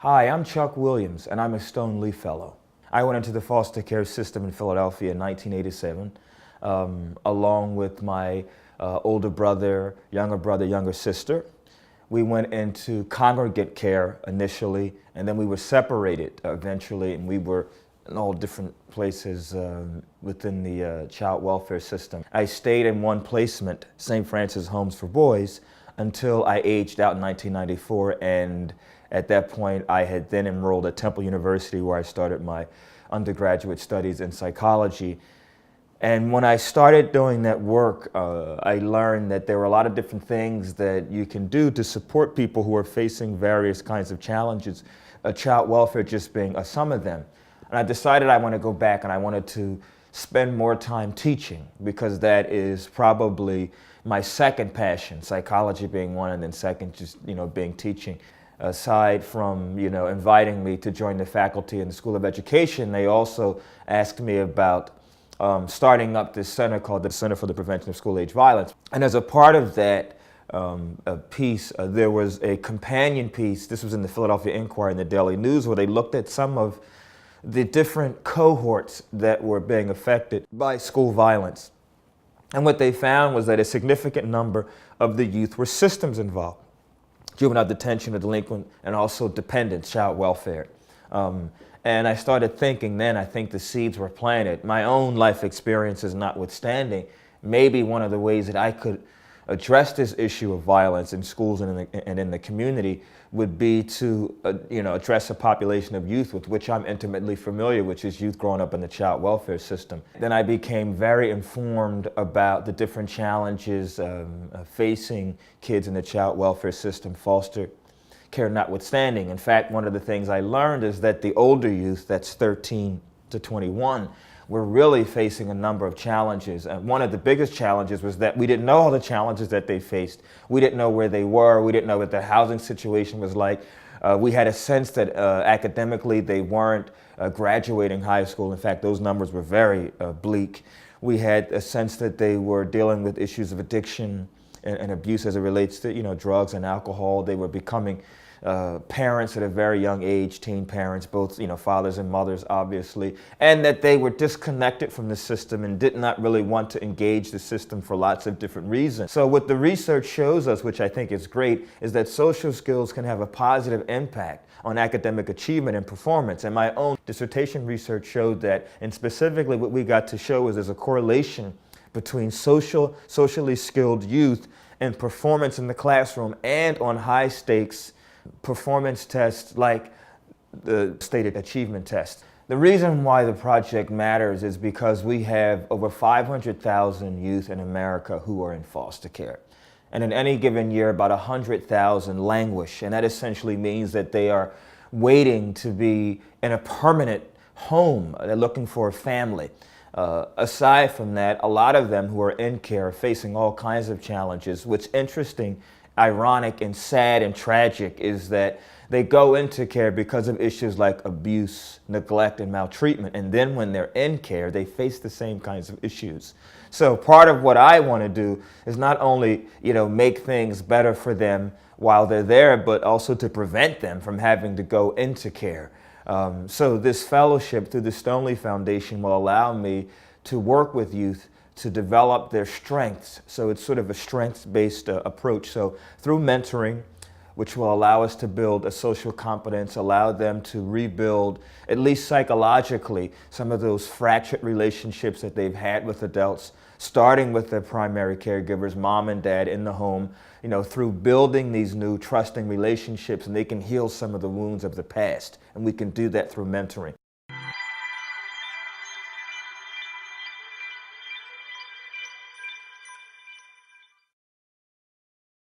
Hi, I'm Chuck Williams, and I'm a Stone Leaf Fellow. I went into the foster care system in Philadelphia in 1987, along with my older brother, younger sister. We went into congregate care initially, and then we were separated eventually, and we were in all different places within the child welfare system. I stayed in one placement, St. Francis Homes for Boys, until I aged out in 1994, and at that point I had then enrolled at Temple University, where I started my undergraduate studies in psychology. And when I started doing that work, I learned that there were a lot of different things that you can do to support people who are facing various kinds of challenges, child welfare just being some of them. And I decided I want to go back and I wanted to spend more time teaching, because that is probably my second passion, psychology being one, and then second just, being teaching. Aside from, inviting me to join the faculty in the School of Education, they also asked me about starting up this center called the Center for the Prevention of School-Age Violence. And as a part of that piece, there was a companion piece. This was in the Philadelphia Inquirer and the Daily News, where they looked at some of the different cohorts that were being affected by school violence. And what they found was that a significant number of the youth were systems involved: juvenile detention, or delinquent, and also dependent child welfare. And I started thinking then, I think the seeds were planted. My own life experiences notwithstanding, maybe one of the ways that I could address this issue of violence in schools and in the community would be to address a population of youth with which I'm intimately familiar, which is youth growing up in the child welfare system. Then I became very informed about the different challenges facing kids in the child welfare system, foster care notwithstanding. In fact, one of the things I learned is that the older youth, that's 13 to 21, were really facing a number of challenges. And one of the biggest challenges was that we didn't know all the challenges that they faced. We didn't know where they were. We didn't know what their housing situation was like. We had a sense that academically they weren't graduating high school. In fact, those numbers were very bleak. We had a sense that they were dealing with issues of addiction and abuse as it relates to drugs and alcohol. They were becoming parents at a very young age, teen parents, both fathers and mothers, obviously, and that they were disconnected from the system and did not really want to engage the system for lots of different reasons. So what the research shows us, which I think is great, is that social skills can have a positive impact on academic achievement and performance. And my own dissertation research showed that, and specifically what we got to show is there's a correlation between socially skilled youth and performance in the classroom and on high stakes performance tests like the stated achievement test. The reason why the project matters is because we have over 500,000 youth in America who are in foster care. And in any given year, about 100,000 languish. And that essentially means that they are waiting to be in a permanent home. They're looking for a family. Aside from that, a lot of them who are in care are facing all kinds of challenges. What's interesting, ironic, and sad and tragic is that they go into care because of issues like abuse, neglect, and maltreatment. And then when they're in care, they face the same kinds of issues. So part of what I want to do is not only, make things better for them while they're there, but also to prevent them from having to go into care. So this fellowship through the Stone Leaf Foundation will allow me to work with youth to develop their strengths. So it's sort of a strengths-based approach. So through mentoring, which will allow us to build a social competence, allow them to rebuild, at least psychologically, some of those fractured relationships that they've had with adults, starting with their primary caregivers, mom and dad in the home, through building these new trusting relationships, and they can heal some of the wounds of the past. And we can do that through mentoring.